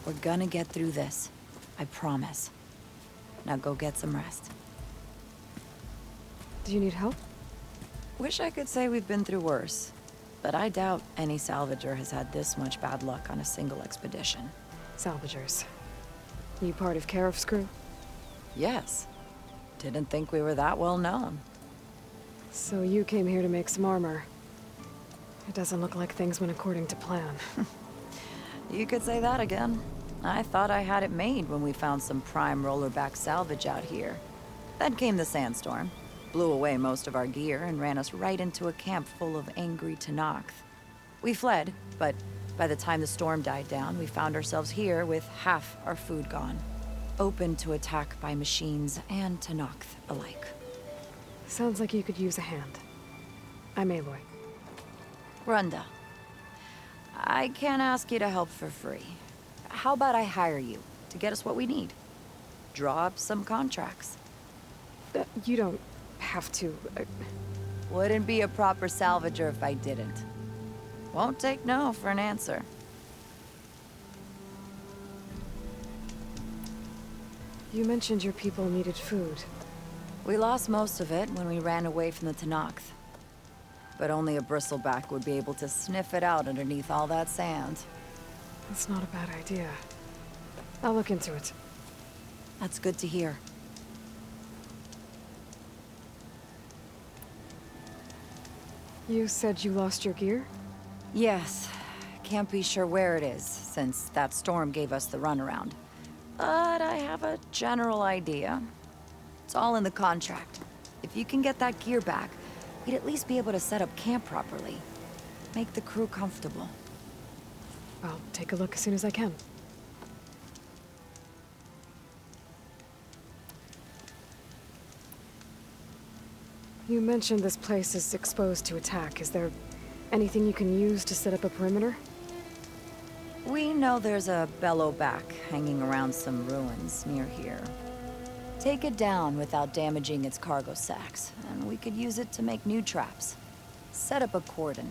We're gonna get through this. I promise. Now go get some rest. Do you need help? Wish I could say we've been through worse, but I doubt any salvager has had this much bad luck on a single expedition. Salvagers. You part of Karif's crew? Yes. Didn't think we were that well known. So you came here to make some armor. It doesn't look like things went according to plan. You could say that again. I thought I had it made when we found some prime rollerback salvage out here. Then came the sandstorm, blew away most of our gear, and ran us right into a camp full of angry Tenakth. We fled, but by the time the storm died down, we found ourselves here with half our food gone. Open to attack by machines and Tenakth alike. Sounds like you could use a hand. I'm Aloy. Runda. I can't ask you to help for free. How about I hire you to get us what we need? Draw up some contracts. You don't have to. Wouldn't be a proper salvager if I didn't. Won't take no for an answer. You mentioned your people needed food. We lost most of it when we ran away from the Tenakth. But only a bristleback would be able to sniff it out underneath all that sand. That's not a bad idea. I'll look into it. That's good to hear. You said you lost your gear? Yes. Can't be sure where it is, since that storm gave us the runaround. But I have a general idea. It's all in the contract. If you can get that gear back, we'd at least be able to set up camp properly. Make the crew comfortable. I'll take a look as soon as I can. You mentioned this place is exposed to attack. Is there anything you can use to set up a perimeter? We know there's a bellowback hanging around some ruins near here. Take it down without damaging its cargo sacks, and we could use it to make new traps. Set up a cordon.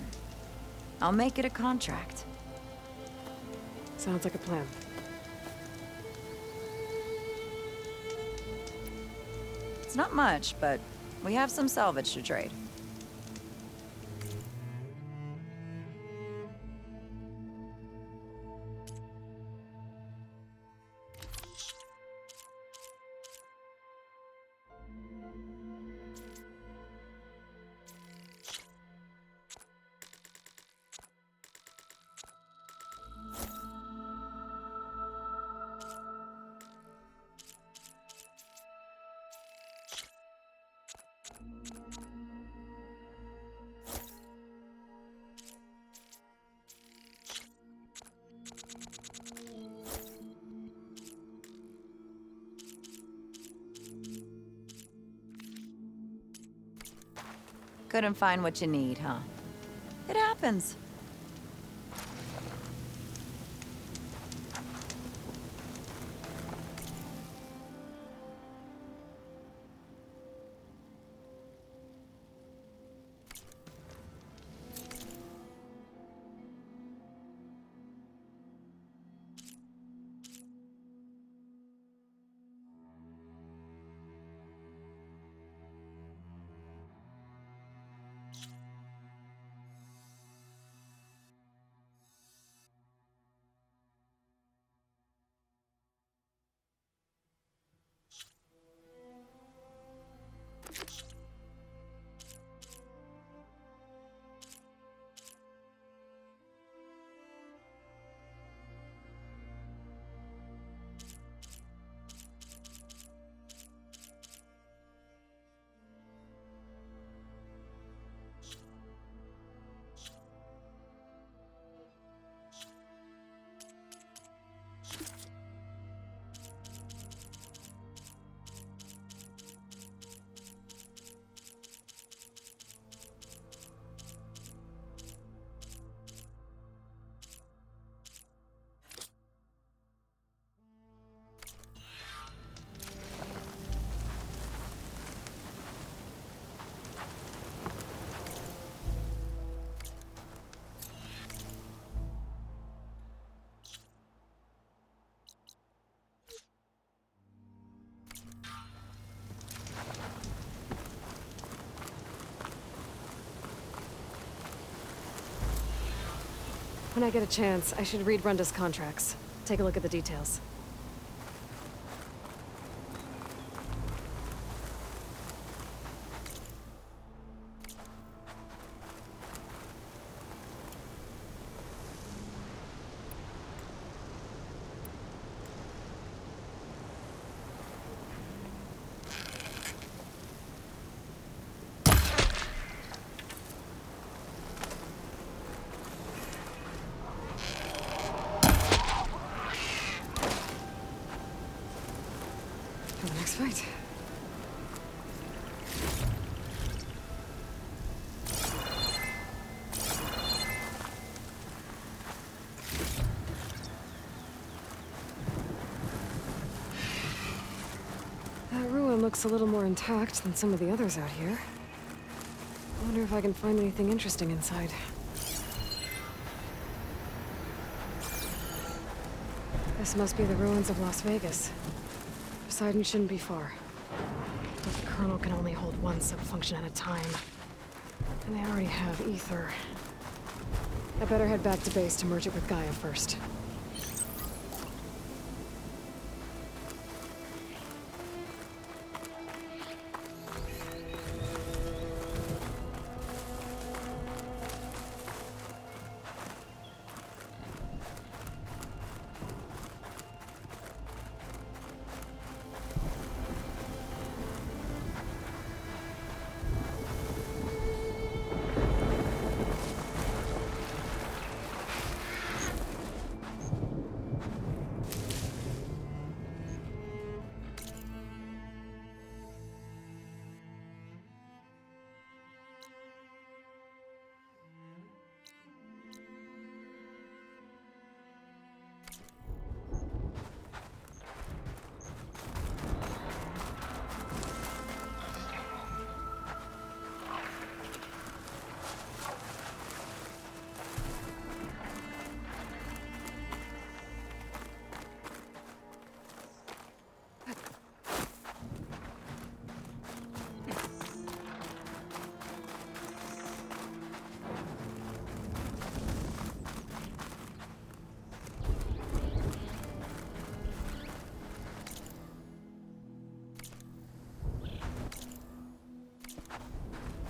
I'll make it a contract. Sounds like a plan. It's not much, but we have some salvage to trade. Couldn't find what you need, huh? It happens. When I get a chance, I should read Runda's contracts. Take a look at the details. For the next fight. That ruin looks a little more intact than some of the others out here. I wonder if I can find anything interesting inside. This must be the ruins of Las Vegas. Poseidon shouldn't be far. But the Colonel can only hold one sub-function at a time. And they already have ether. I better head back to base to merge it with Gaia first.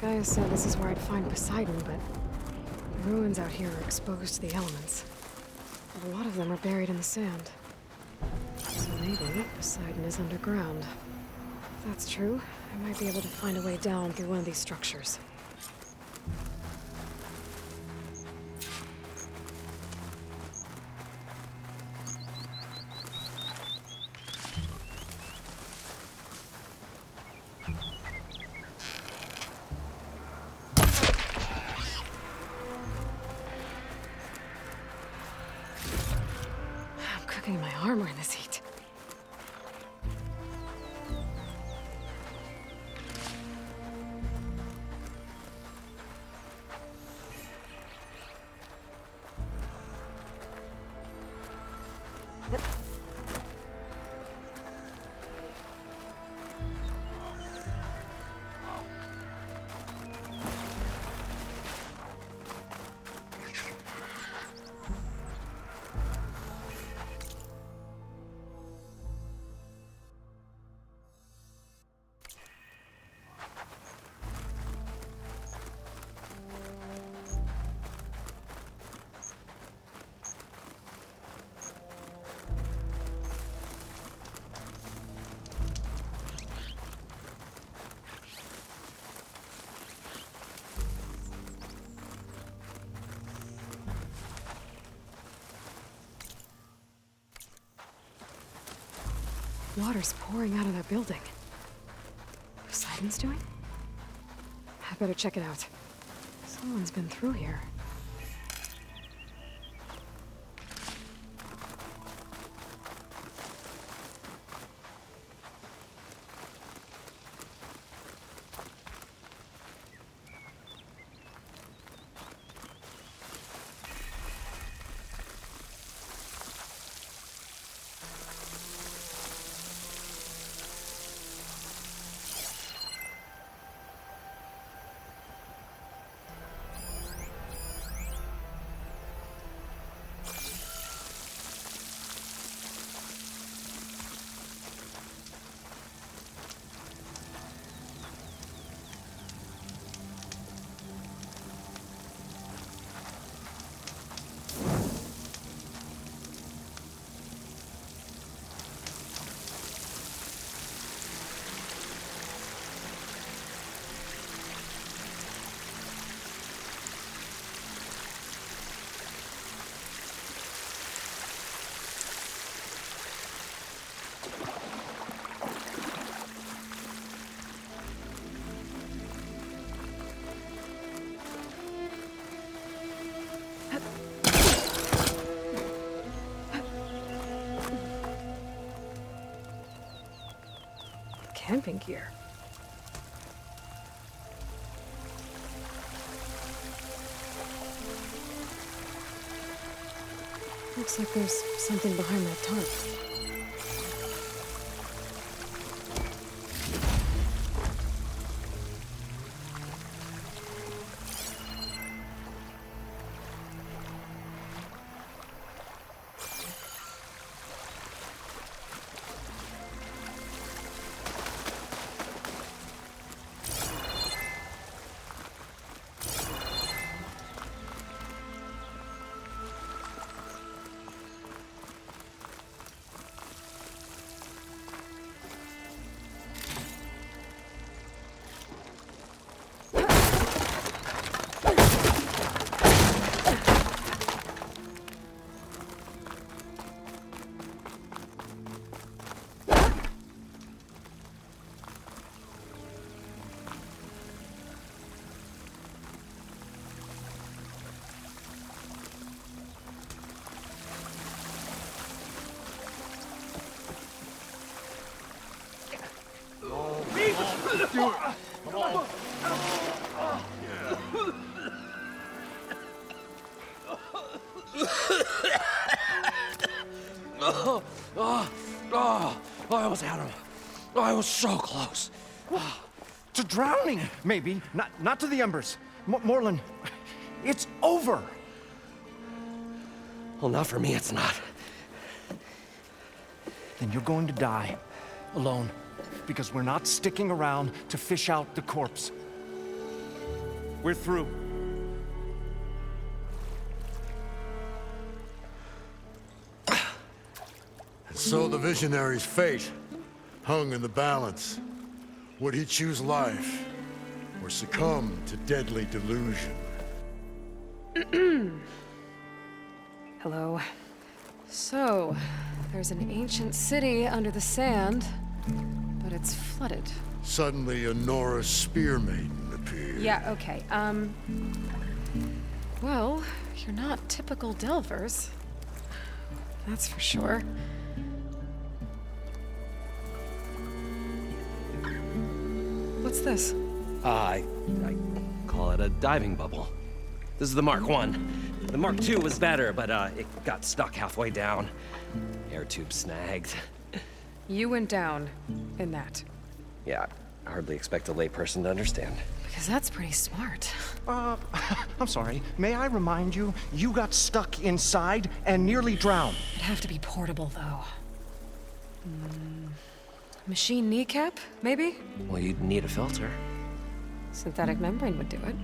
Gaia said this is where I'd find Poseidon, but the ruins out here are exposed to the elements. A lot of them are buried in the sand. So maybe Poseidon is underground. If that's true, I might be able to find a way down through one of these structures. I'm cooking my armor in this heat. Water's pouring out of that building. Poseidon's doing? I better check it out. Someone's been through here. Camping gear. Looks like there's something behind that tarp. I almost had him. I was so close. To drowning, maybe. Not to the embers. Morlund, it's over. Well, not for me, it's not. Then you're going to die. Alone. Because we're not sticking around to fish out the corpse. We're through. So the visionary's fate hung in the balance. Would he choose life or succumb to deadly delusion? Hello. So, there's an ancient city under the sand, but it's flooded. Suddenly, a Norse spear maiden appeared. Yeah, okay. Well, you're not typical Delvers. That's for sure. What's this? I call it a diving bubble. This is the Mark I. The Mark II was better, but it got stuck halfway down. Air tube snagged. You went down in that. Yeah, I hardly expect a layperson to understand. Because that's pretty smart. I'm sorry. May I remind you, you got stuck inside and nearly drowned. It'd have to be portable, though. Machine kneecap, maybe? Well, you'd need a filter. Synthetic membrane would do it.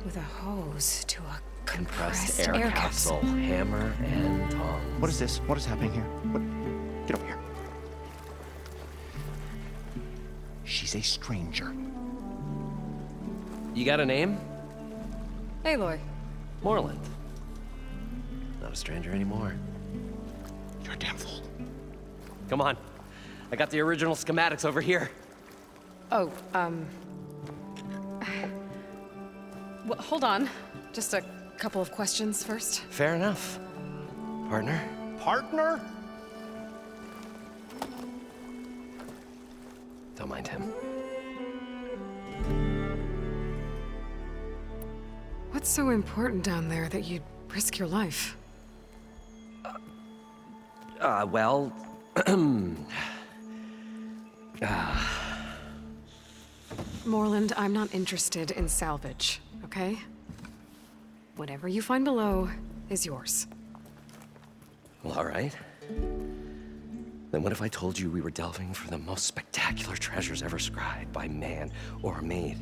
With a hose to a Compressed air capsule. Hammer and tongs. What is this? What is happening here? What? Get over here. She's a stranger. You got a name? Aloy. Morlund. Not a stranger anymore. You're a damn fool. Come on. I got the original schematics over here. Oh, well, hold on. Just a couple of questions first. Fair enough. Partner? Partner? Don't mind him. What's so important down there that you'd risk your life? Well... Morlund, I'm not interested in salvage, okay? Whatever you find below is yours. Well, all right. Then what if I told you we were delving for the most spectacular treasures ever scribed by man or maid?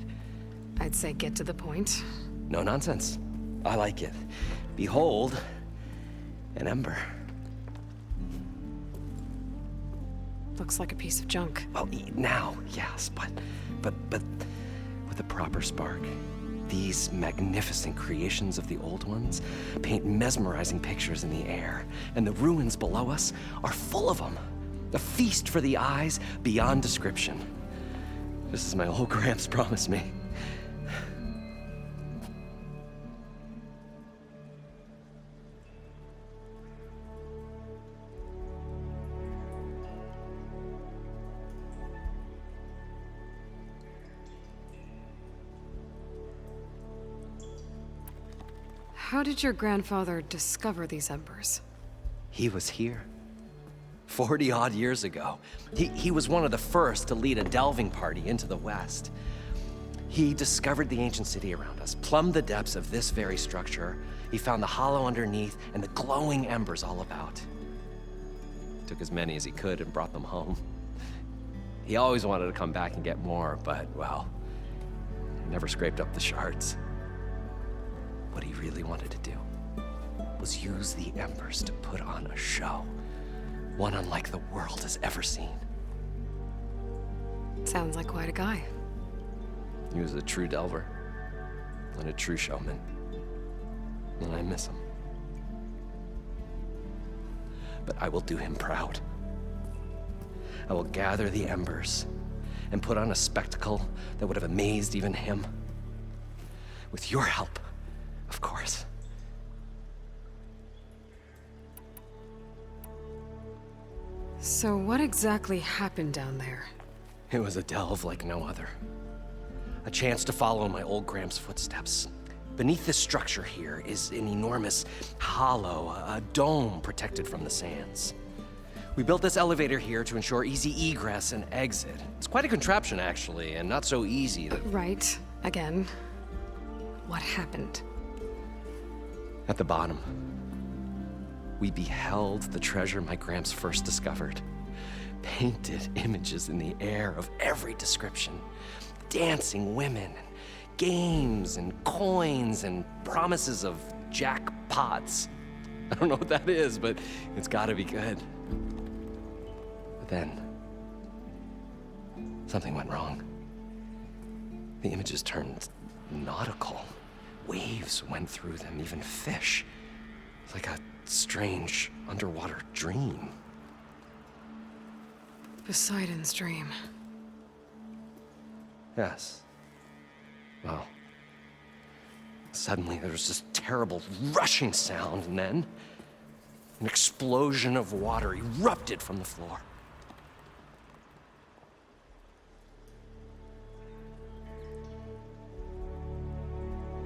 I'd say get to the point. No nonsense. I like it. Behold, an ember. Looks like a piece of junk. Well, now, yes, but with a proper spark. These magnificent creations of the old ones paint mesmerizing pictures in the air, and the ruins below us are full of them. A feast for the eyes beyond description. Just as my old Gramps promised me. How did your grandfather discover these embers? He was here. 40-odd years ago. He was one of the first to lead a delving party into the West. He discovered the ancient city around us, plumbed the depths of this very structure. He found the hollow underneath and the glowing embers all about. Took as many as he could and brought them home. He always wanted to come back and get more, but, well, he never scraped up the shards. What he really wanted to do was use the embers to put on a show. One unlike the world has ever seen. Sounds like quite a guy. He was a true delver and a true showman. And I miss him. But I will do him proud. I will gather the embers and put on a spectacle that would have amazed even him. With your help, of course. So what exactly happened down there? It was a delve like no other. A chance to follow my old Gramps' footsteps. Beneath this structure here is an enormous hollow, a dome protected from the sands. We built this elevator here to ensure easy egress and exit. It's quite a contraption, actually, and not so easy that... Right. Again. What happened? At the bottom, we beheld the treasure my Gramps first discovered. Painted images in the air of every description. Dancing women, games and coins and promises of jackpots. I don't know what that is, but it's gotta be good. But then, something went wrong. The images turned nautical. Waves went through them, even fish. It's like a strange underwater dream. Poseidon's dream. Yes. Well, suddenly there was this terrible rushing sound, and then an explosion of water erupted from the floor.